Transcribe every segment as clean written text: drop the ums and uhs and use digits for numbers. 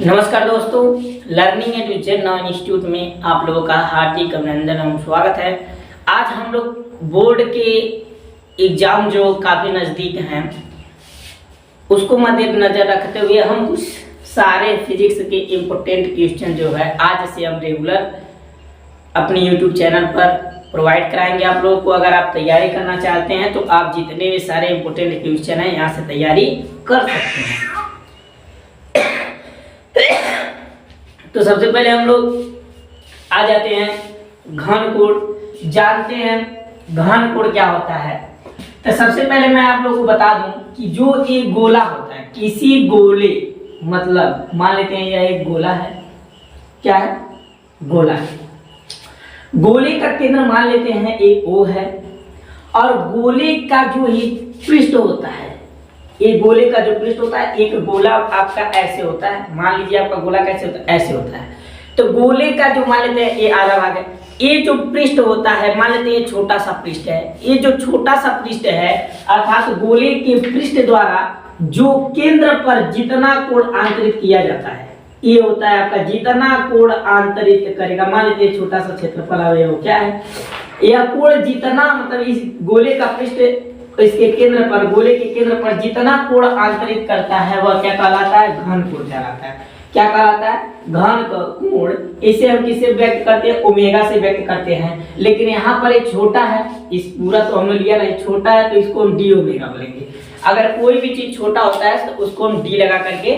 नमस्कार दोस्तों, learning at vision institute में आप लोगों का हार्दिक अभिनंदन एवं स्वागत है। आज हम लोग बोर्ड के एग्जाम जो काफ़ी नज़दीक हैं उसको मद्देनजर रखते हुए हम कुछ सारे फिजिक्स के इम्पोर्टेंट क्वेश्चन जो है आज से हम रेगुलर अपने यूट्यूब चैनल पर प्रोवाइड कराएंगे आप लोगों को। अगर आप तैयारी करना चाहते हैं तो आप जितने भी सारे इम्पोर्टेंट क्वेश्चन हैं यहाँ से तैयारी कर सकते हैं। तो सबसे पहले हम लोग आ जाते हैं घन कोण। जानते हैं घन कोण क्या होता है। तो सबसे पहले मैं आप लोगों को बता दूं कि जो एक गोला होता है, किसी गोले मतलब मान लेते हैं यह एक गोला है, क्या है? गोला है। गोले का केंद्र मान लेते हैं एक O है और गोले का जो ये पृष्ठ होता है, एक गोले का जो पृष्ठ होता है, एक गोला आपका ऐसे होता है। मान लीजिए आपका गोला कैसे होता है? ऐसे होता है। तो गोले का जो मान लेते हैं ये आधा भाग है, ये जो पृष्ठ होता है मान लेते हैं ये छोटा सा पृष्ठ है। ये जो छोटा सा पृष्ठ है अर्थात गोले के पृष्ठ द्वारा जो केंद्र पर जितना कोण आंतरित किया जाता है ये होता है आपका जितना कोण आंतरित करेगा। मान लेते हैं छोटा सा क्षेत्रफल है, वो क्या है? यह कोण जितना मतलब इस गोले का पृष्ठ इसके केंद्र पर, गोले के केंद्र पर जितना कोण आंतरित करता है वह क्या कहलाता है? घन कोण कहलाता है। क्या कहलाता है? घन कोण। इसे हम किससे व्यक्त करते हैं? ओमेगा से व्यक्त करते हैं। लेकिन यहाँ पर एक छोटा है, इस पूरा तो हमने लिया नहीं, छोटा है तो इसको हम डी ओमेगा बोलेंगे। अगर कोई भी चीज छोटा होता है तो उसको हम डी लगा करके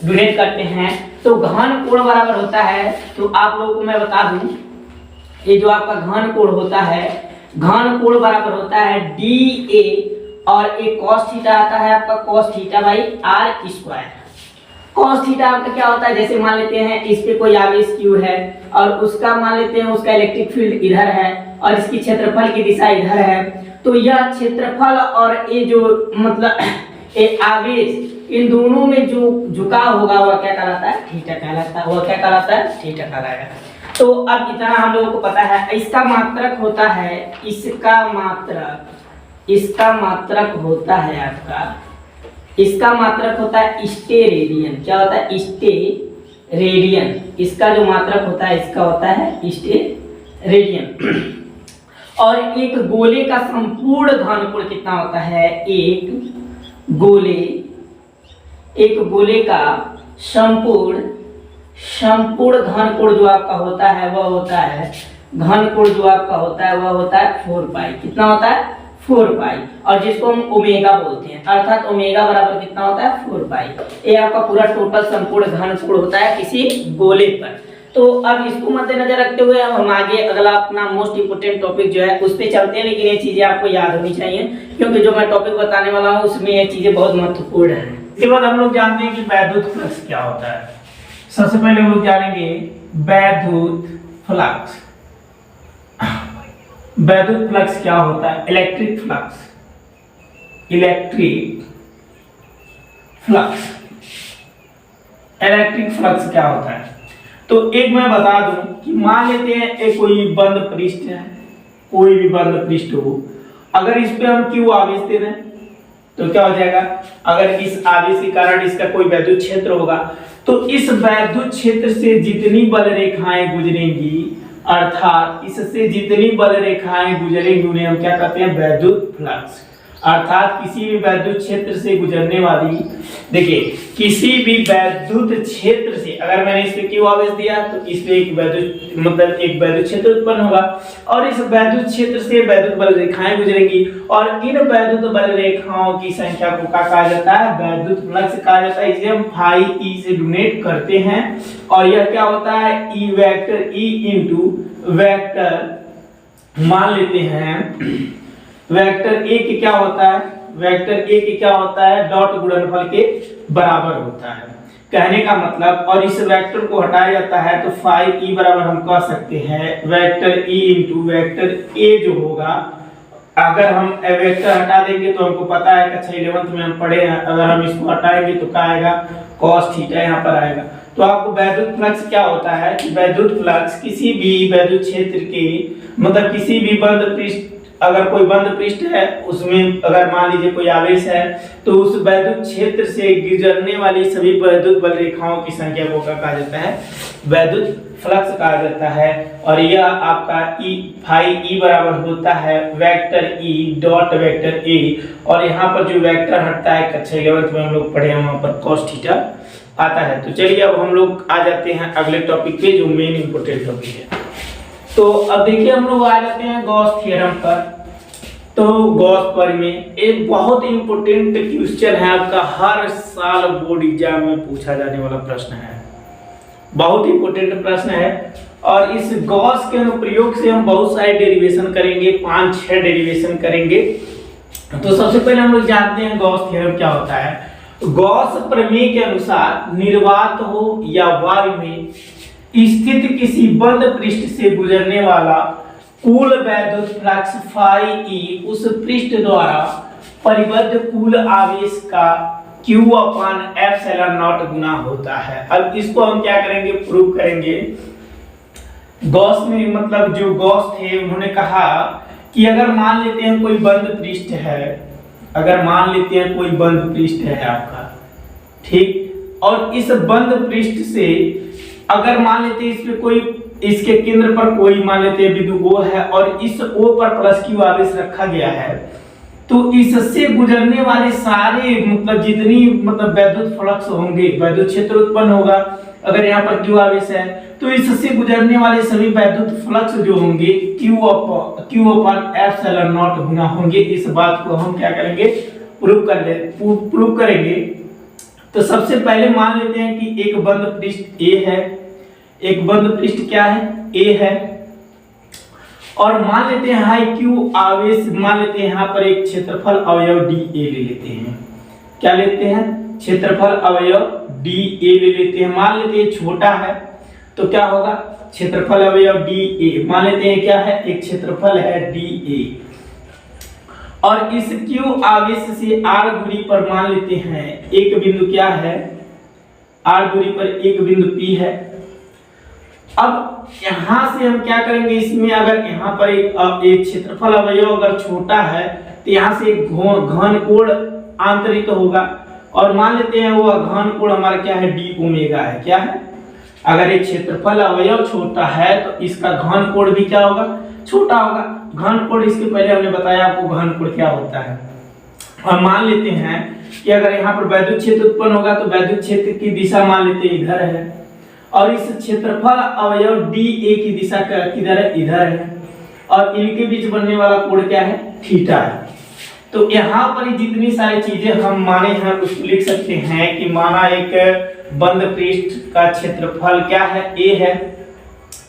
डोनेट करते हैं। तो घन कोण बराबर होता है, तो आप लोगों को मैं बता दूं, ये जो आपका घन कोण होता है, घन कोण बराबर होता है डी ए और एक cos थीटा आता है आपका cos theta by R square. cos theta आपका क्या होता है? जैसे मान लेते हैं इस पे कोई आवेश Q है और उसका मान लेते हैं उसका इलेक्ट्रिक फील्ड इधर है और इसकी क्षेत्रफल की दिशा इधर है। तो यह क्षेत्रफल और ये जो मतलब एक आवेश इन दोनों में जो झुकाव होगा वह क्या कहलाता है? थीटा कहलाता है। वह क्या कहलाता है? थीटा कहलाएगा। तो अब इतना हम लोगों को पता है। इसका मात्रक होता है, इसका मात्रक होता है आपका, इसका मात्रक होता है स्टेरेडियन। क्या होता है? स्टेरेडियन। इसका जो मात्रक होता है इसका होता है स्टेरेडियन। और एक गोले का संपूर्ण घन कोण कितना होता है? एक गोले का संपूर्ण घन कोण जो आपका होता है वह होता है, घन कोण जो आपका होता है वह होता है 4 पाई। कितना होता है? 4 पाई। और जिसको हम ओमेगा बोलते हैं, अर्थात ओमेगा बराबर कितना होता है? 4 पाई। ये आपका पूरा टोटल संपूर्ण घन कोण होता है किसी गोले पर। तो अब इसको मद्देनजर रखते हुए हम आगे अगला अपना मोस्ट इंपोर्टेंट टॉपिक जो है उस पर चलते हैं। लेकिन ये चीजें आपको याद होनी चाहिए क्योंकि जो मैं टॉपिक बताने वाला हूँ उसमें ये चीजें बहुत महत्वपूर्ण है। इसके बाद हम लोग जानते हैं कि वैद्युत फ्लक्स क्या होता है। सबसे पहले हम लोग जानेंगे वैद्युत फ्लक्स। वैद्युत फ्लक्स क्या होता है? इलेक्ट्रिक फ्लक्स क्या होता है? तो एक मैं बता दूं कि मान लेते हैं एक कोई बंद पृष्ठ है, कोई भी बंद पृष्ठ हो, अगर इस पे हम Q आवेश दे दें तो क्या हो जाएगा? अगर इस आवेश के कारण इसका कोई वैद्युत क्षेत्र होगा तो इस वैद्युत क्षेत्र से जितनी बल रेखाएं गुजरेंगी, अर्थात इससे जितनी बल रेखाएं गुजरेंगी उन्हें हम क्या कहते हैं? वैद्युत फ्लक्स। अर्थात किसी भी वैद्युत क्षेत्र से गुजरने वाली, देखिए किसी भी वैद्युत क्षेत्र से अगर मैंने इस पे Q आवेश दिया तो इस पे एक वैद्युत क्षेत्र उत्पन्न होगा और इस वैद्युत क्षेत्र से वैद्युत बल रेखाएं गुजरेंगी और इन वैद्युत बल रेखाओं की संख्या को क्या कहा जाता है? वैद्युत फ्लक्स कहा जाता है। इसे हम फाई E से डोनेट करते हैं और यह क्या होता है? E vector E into vector मान लेते हैं वेक्टर A के क्या होता है? वेक्टर A के क्या होता है? डॉट गुणनफल के बराबर होता है। कहने का मतलब, और इस वेक्टर को हटाया जाता है तो फाई E बराबर हम कह सकते हैं vector E into vector A जो होगा, अगर हम वेक्टर हटा देंगे तो हमको पता है कक्षा 11th में हम पढ़े हैं, अगर हम इसको हटाएंगे तो क्या आएगा? cos थीटा यहाँ पर आएगा। तो आपको वैद्युत फ्लक्स क्या होता है कि वैद्युत फ्लक्स किसी भी वैद्युत क्षेत्र के मतलब किसी भी बंद पृष्ठ, अगर कोई बंद पृष्ठ है उसमें अगर मान लीजिए कोई आवेश है तो उस वैद्युत क्षेत्र से गुजरने वाली सभी वैद्युत बल रेखाओं की संख्या को क्या कहा जाता है, वैद्युत फ्लक्स कहा जाता है। और यह आपका ई फाई ई बराबर होता है vector E dot vector A, और यहाँ पर जो वेक्टर हटता है कक्षा 11 में हम लोग पढ़े हैं वहाँ पर cos थीटा आता है। तो चलिए अब हम लोग आ जाते हैं अगले टॉपिक पे जो मेन इंपोर्टेंट टॉपिक है। तो अब देखिए हम लोग आ जाते हैं गॉस थ्योरम पर। तो गॉस पर में एक बहुत इंपोर्टेंट क्वेश्चन है आपका, हर साल बोर्ड एग्जाम में पूछा जाने वाला प्रश्न है, बहुत इंपोर्टेंट प्रश्न है। और इस गॉस के अनुप्रयोग से हम बहुत सारे डेरिवेशन करेंगे, 5-6 डेरिवेशन करेंगे। तो सबसे पहले हम लोग जानते हैं गॉस थ्योरम क्या होता है। गॉस प्रमेय के अनुसार निर्वात हो या वायु में स्थित किसी बंद पृष्ठ से गुजरने वाला कुल वैद्युत फ्लक्स फाई ई उस पृष्ठ द्वारा परिबद्ध कुल आवेश का Q अपान एप्सिलॉन नॉट गुना होता है। अब इसको हम क्या करेंगे, प्रूव करेंगे। गॉस में मतलब जो गॉस थे उन्होंने कहा कि अगर मान लेते हैं कोई बंद पृष्ठ है, अगर मान लेते हैं कोई बंद पृष्ठ है आपका, ठीक, और इस बंद पृष्ठ से अगर मान लेते हैं इसमें कोई, इसके केंद्र पर कोई मान लेते हैं बिंदु O है और इस O पर प्लस Q आवेश रखा गया है, तो इससे गुजरने वाले सारे मतलब जितनी मतलब वैद्युत फ्लक्स होंगे, वैद्युत क्षेत्र उत्पन्न होगा। अगर यहाँ पर Q आवेश है तो इससे गुजरने वाले सभी वैद्युत फ्लक्स जो होंगे Q अपान एप्सिलॉन नॉट गुना होंगे। इस बात को हम क्या करेंगे, प्रूव करेंगे। तो सबसे पहले मान लेते हैं कि एक बंद पृष्ठ A है, एक बंद पृष्ठ क्या है, A है, और मान लेते हैं हाई Q आवेश, मान लेते हैं यहाँ पर एक क्षेत्रफल अवयव dA ले लेते हैं। क्या लेते हैं, क्षेत्रफल अवयव dA ले लेते हैं। मान लेते हैं छोटा है तो क्या होगा, क्षेत्रफल अवयव dA, मान लेते हैं क्या है, एक क्षेत्रफल है dA, और इस Q आवेश से R दूरी पर मान लेते हैं एक बिंदु क्या है, R दूरी पर एक बिंदु P है। अब यहां से हम क्या करेंगे, इसमें अगर यहाँ पर एक क्षेत्रफल अवयव अगर छोटा है तो यहाँ से एक घन कोण आंतरिक होगा, और मान लेते हैं वो घन कोण हमारा क्या है, d ओमेगा है। क्या है, अगर एक क्षेत्रफल अवयव छोटा है तो इसका घन कोण भी क्या होगा, छोटा होगा। घन कोण इसके पहले हमने बताया आपको घन कोण क्या होता है। और मान लेते हैं कि अगर यहाँ पर वैद्युत क्षेत्र उत्पन्न होगा तो वैद्युत क्षेत्र की दिशा मान लेते हैं इधर है, और इस क्षेत्रफल अवयव dA की दिशा किधर है, इधर है, और इनके बीच बनने वाला कोण क्या है, थीटा है। तो यहाँ पर जितनी सारी चीजें हम माने हैं उसको लिख सकते हैं कि माना एक बंद पृष्ठ का क्षेत्रफल क्या है, A है,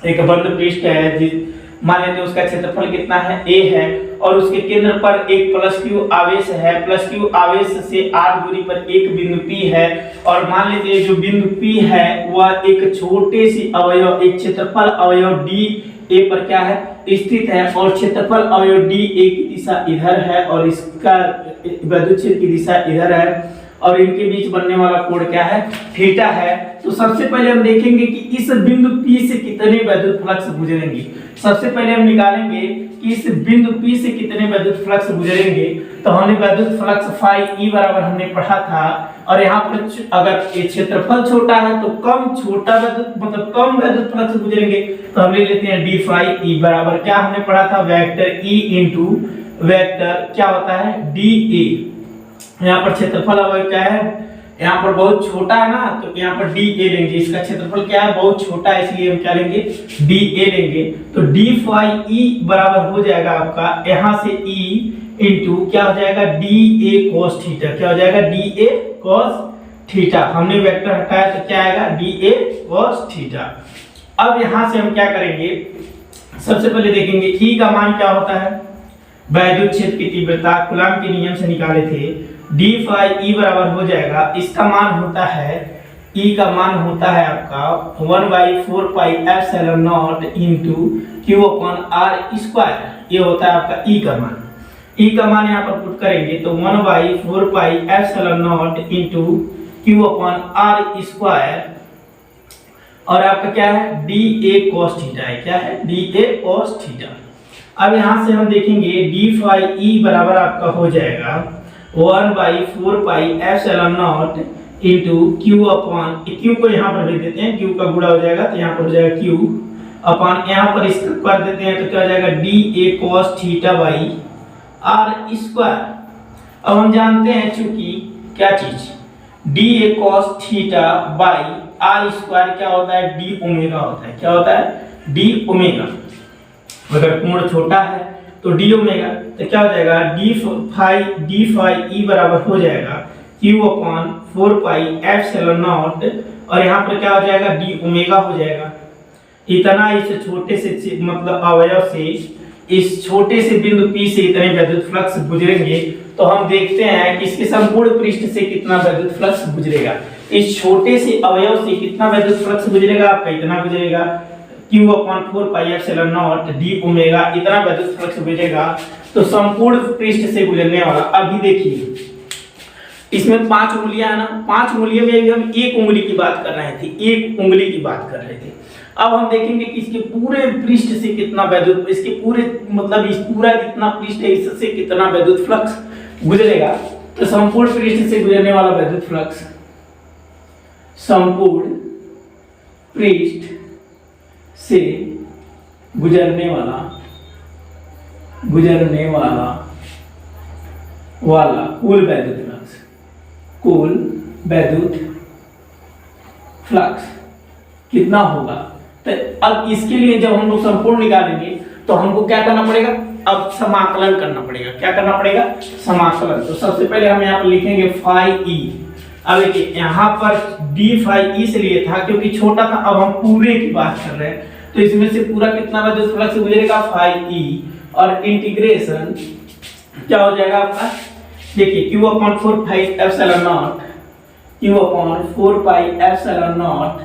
एक बंद पृष्ठ है, मान लेते हैं उसका क्षेत्रफल कितना है, A है, और उसके केंद्र पर एक प्लस Q आवेश है, प्लस Q आवेश से R दूरी पर एक बिंदु P है, और मान लेते हैं जो बिंदु P है वह एक छोटे सी अवयव, एक क्षेत्रफल अवयव dA पर क्या है, स्थित है, और क्षेत्रफल अवयव dA की दिशा इधर है और इसका वैद्युत क्षेत्र की दिशा इधर है, और इनके बीच बनने वाला कोण क्या है, थीटा है। तो सबसे पहले हम देखेंगे कि इस बिंदु P से कितने वैद्युत फ्लक्स गुजरेंगे। सबसे पहले हम निकालेंगे कि इस बिंदु P से कितने वैद्युत फ्लक्स गुजरेंगे। तो हमने वैद्युत फ्लक्स फाई ई बराबर हमने पढ़ा था, और यहाँ पर अगर ये क्षेत्रफल छोटा है तो कम छोटा वैद्युत मतलब कम वैद्युत फ्लक्स गुजरेंगे। तो हम ले लेते हैं डी फाई ई बराबर क्या हमने पढ़ा था, वेक्टर ई इंटू वेक्टर क्या होता है, डी ए। यहाँ पर क्षेत्रफल अवयव क्या है, यहाँ पर बहुत छोटा है ना, तो यहाँ पर डी ए लेंगे। इसका क्षेत्रफल क्या है, बहुत छोटा है, इसलिए हम क्या लेंगे, डी ए लेंगे। तो डी फाई ई बराबर हो जाएगा आपका यहाँ से ई इंटू क्या हो जाएगा, डी ए कॉस थीटा। क्या हो जाएगा, डी ए कॉस थीटा। हमने वेक्टर हटाया तो क्या आएगा, डी ए कॉस थीटा। अब यहाँ से हम क्या करेंगे, सबसे पहले देखेंगे ई का मान क्या होता है, वैद्युत क्षेत्र की तीव्रता कूलॉम के नियम से निकाले थे, डी फाई ई बराबर हो जाएगा, इसका मान होता है, ई का मान होता है आपका 1/4 pi epsilon naught into Q upon R square. ये होता है आपका ई का मान। ई का मान यहाँ पर पुट करेंगे तो 1/4 pi epsilon naught into Q upon R square, और आपका क्या है, डी ए कॉस थीटा है। क्या है, डी ए कॉस थीटा। अब यहाँ से हम देखेंगे डी फाई ई बराबर आपका हो जाएगा 1/4πε0 इंटू क्यू अपॉन क्यू को यहाँ पर भेज देते हैं, क्यू का गुणा हो जाएगा तो यहाँ पर हो जाएगा क्यू अपॉन यहाँ पर इसका कर देते हैं तो क्या हो जाएगा D A cos theta by R square. अब हम जानते हैं चूंकि क्या चीज D A cos theta by R square क्या होता है डी ओमेगा होता है। क्या होता है डी ओमेगा। अगर कोण छोटा है तो डी ओमेगा तो क्या हो जाएगा डी फाई ई बराबर हो जाएगा क्यू अपॉन 4πε0 और यहाँ पर क्या हो जाएगा डी ओमेगा हो जाएगा। इतना इस छोटे से मतलब अवयव से इस छोटे से बिंदु P से इतने विद्युत फ्लक्स गुजरेंगे तो हम देखते हैं कि इसके संपूर्ण पृष्ठ से कितना विद्युत फ्लक्स गुजरेगा। इस छोटे से अवयव से कितना विद्युत फ्लक्स गुजरेगा आपका इतना गुजरेगा Q अपॉन 4πε0 डी ओमेगा इतना विद्युत फ्लक्स गुजरेगा। तो संपूर्ण पृष्ठ से गुजरने वाला अभी देखिए इसमें 5 उंगलियां है ना, 5 उंगलियों में भी हम एक उंगली की बात कर रहे थे, एक उंगली की बात कर रहे थे। अब हम देखेंगे कि इसके पूरे पृष्ठ से कितना विद्युत इसके पूरे मतलब इस पूरा जितना पृष्ठ है इससे कितना विद्युत फ्लक्स गुजरेगा। तो संपूर्ण पृष्ठ से गुजरने वाला विद्युत फ्लक्स संपूर्ण पृष्ठ से गुजरने वाला कुल विद्युत फ्लक्स कितना होगा। तो अब इसके लिए जब हम लोग संपूर्ण निकालेंगे तो हमको क्या करना पड़ेगा अब समाकलन करना पड़ेगा। क्या करना पड़ेगा समाकलन। तो सबसे पहले हम यहाँ पर लिखेंगे फाई ई। अब देखिए यहाँ पर डी फाई ई से लिए था क्योंकि छोटा था, अब हम पूरे की बात कर रहे हैं तो इसमें से पूरा कितना विद्युत फ्लक्स गुजरेगा फाई ई और इंटीग्रेशन क्या हो जाएगा आपका देखिए Q upon 4πε0 Q upon 4πε0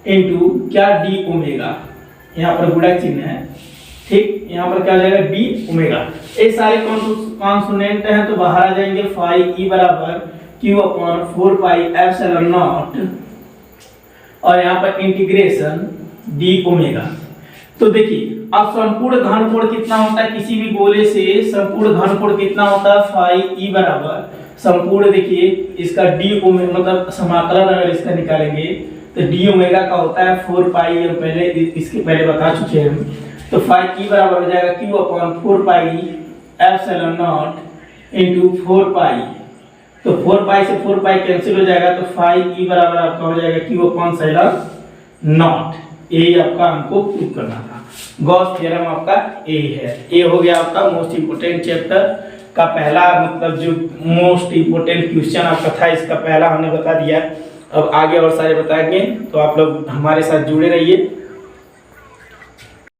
into क्या डी ओमेगा यहाँ पर गुणा चिन्ह है ठीक। यहाँ पर क्या हो जाएगा डी ओमेगा। ये सारे कॉन्सोनेंट हैं तो बाहर आ जाएंगे फाई ई बराबर Q अपॉन 4πε0 और यहाँ पर इंटीग्रेशन डी ओमेगा। तो देखिए अब संपूर्ण घनकोण कितना होता है किसी भी गोले से संपूर्ण घनकोण कितना होता है फाई ई बराबर संपूर्ण देखिए इसका डी ओमेगा मतलब समाकलन अगर इसका निकालेंगे तो डी ओमेगा का होता है 4π हम पहले इसके पहले बता चुके हैं हम। तो फाई ई बराबर हो जाएगा Q अपॉन 4πε0 इंटू 4π। तो 4π से 4π कैंसिल हो जाएगा तो फाई ई बराबर आपका हो जाएगा Q अपॉन σ0। यही आपका हमको प्रूव करना था। गॉस थ्योरम आपका यही है। ये हो गया आपका मोस्ट इंपोर्टेंट चैप्टर का पहला मतलब जो मोस्ट इंपोर्टेंट क्वेश्चन आपका था इसका पहला हमने बता दिया। अब आगे और सारे बताएंगे तो आप लोग हमारे साथ जुड़े रहिए।